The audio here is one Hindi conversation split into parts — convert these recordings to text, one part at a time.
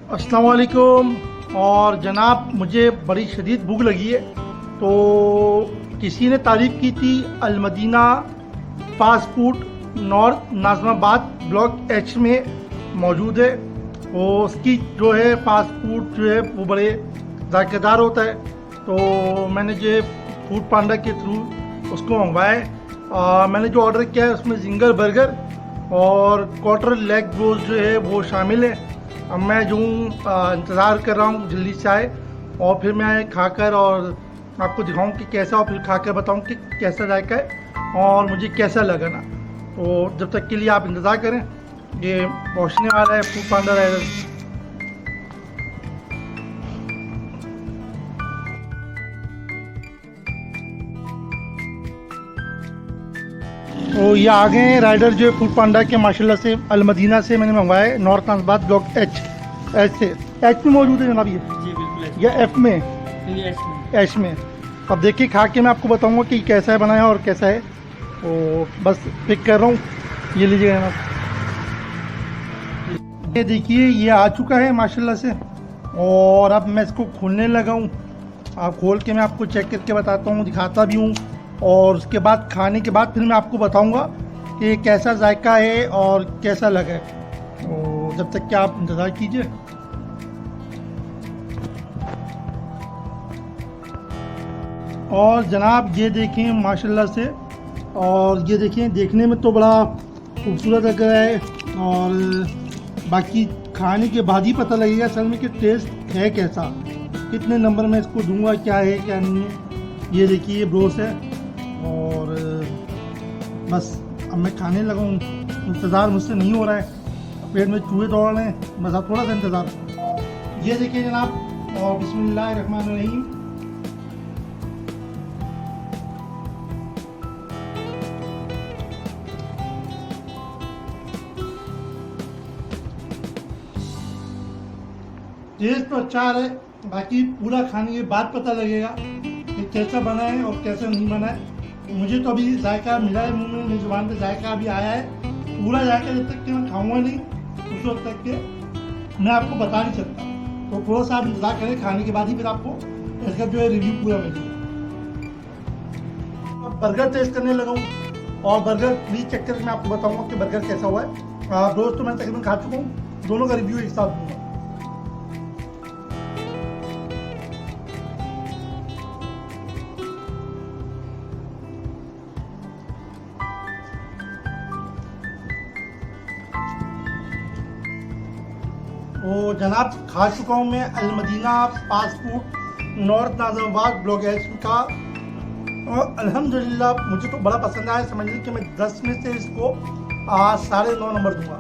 अस्सलाम वालेकुम। और जनाब, मुझे बड़ी शदीद भूख लगी है, तो किसी ने तारीफ़ की थी Al Madina fast food north Nazimabad block H में मौजूद है। और उसकी जो है फास्ट फूड जो है वो बड़े जायकेदार होता है। तो मैंने जो फूड पांडा के थ्रू उसको मंगवाया है। मैंने जो ऑर्डर किया है उसमें जिंगर बर्गर और क्वार्टर लेग रोल जो है वो शामिल है। अब मैं जो इंतज़ार कर रहा हूँ जल्दी से आए और फिर मैं खाकर और आपको दिखाऊँ कि कैसा, और फिर खाकर बताऊँ कि कैसा जायका है और मुझे कैसा लगा ना। तो जब तक के लिए आप इंतज़ार करें, ये पहुँचने वाला है फूड पांडा राइडर। तो ये आ गए हैं राइडर जो है फूड पांडा के, माशाल्लाह से अलमदीना से मैंने मंगवाया है, नॉर्थ नाज़िमाबाद ब्लॉक एच में मौजूद है जनाब। ये जी बिल्कुल या एफ में? ये एच में। अब देखिए खा के मैं आपको बताऊंगा कि कैसा है बनाया और कैसा है। तो बस पिक कर रहा हूँ, ये लीजिए जनाब। ये देखिए ये आ चुका है माशाल्लाह से, और अब मैं इसको खोलने लगा हूँ। आप खोल के मैं आपको चेक करके बताता हूँ, दिखाता भी हूँ, और उसके बाद खाने के बाद फिर मैं आपको बताऊंगा कि कैसा जायका है और कैसा लगा है। तो जब तक कि आप इंतज़ार कीजिए। और जनाब ये देखें माशाल्लाह से, और ये देखें देखने में तो बड़ा खूबसूरत लग रहा है, और बाकी खाने के बाद ही पता लगेगा असल में कि टेस्ट है कैसा, कितने नंबर में इसको दूंगा, क्या है क्या नहीं है। ये देखिए ये ब्रोस है, और बस अब मैं खाने लगा हूँ। इंतज़ार मुझसे नहीं हो रहा है, पेट में चूहे दौड़ रहे हैं, बस आप थोड़ा सा इंतज़ार। ये देखिए जनाब, और बिस्मिल्लाहिर्रहमानिर्रहीम। टेस्ट तो अच्छा आ रहा है, बाकी पूरा खाने के बाद पता लगेगा कि कैसा बना है और कैसा नहीं बना है। मुझे तो अभी जायका मिला है मुंह में, मेरी जुबान पे जायका अभी आया है। पूरा जायका जब तक कि मैं खाऊंगा नहीं उस वक्त तक के मैं आपको बता नहीं सकता। तो थोड़ा सा आप इंतजार करें, खाने के बाद ही फिर आपको इसका जो है रिव्यू पूरा मिलेगा। अब बर्गर टेस्ट करने लगा हूँ, और बर्गर प्लीज चेक करके मैं आपको बताऊंगा कि बर्गर कैसा हुआ है। दोस्तों मैं तकरीबन खा चुका हूँ, दोनों का रिव्यू एक साथ दूंगा। तो जनाब खा चुका हूँ मैं Al Madina fast food north Nazimabad block H का, और अल्हम्दुलिल्लाह मुझे तो बड़ा पसंद आया। समझ लीजिए कि मैं 10 में से इसको 9.5 नंबर दूंगा।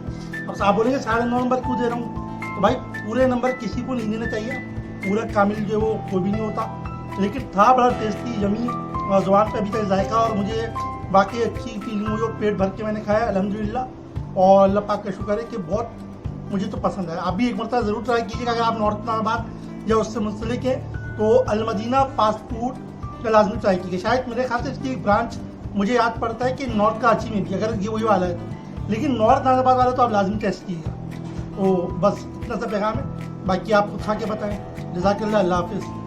अब आप बोलेंगे 9.5 नंबर क्यों दे रहा हूँ? तो भाई पूरे नंबर किसी को नहीं देना चाहिए, पूरा कामिल जो वो कोई भी नहीं होता, लेकिन था बड़ा टेस्टी यमी, ज़ुबान पे अभी तक जायका, और मुझे बाकी अच्छी फीलिंग हुई और पेट भर के मैंने खाया अल्हम्दुलिल्लाह। और अल्लाह पाक का शुक्र है कि बहुत मुझे तो पसंद है। आप भी एक मरतबा ज़रूर ट्राई कीजिएगा अगर आप नॉर्थ नाज़िमाबाद या उससे मुंसलिक है, तो अलमदीना फास्ट फूड का लाजमी ट्राई कीजिए। शायद मेरे ख्याल से इसकी एक ब्रांच मुझे याद पड़ता है कि नॉर्थ कराची में भी, अगर ये वही वाला है तो, लेकिन नॉर्थ नाज़िमाबाद वाला तो आप लाजमी टेस्ट कीजिएगा। तो बस इतना सा पैगाम है, बाकी आप खुद खा के बताएं। जज़ाकल्लाह, अल्लाह हाफिज़।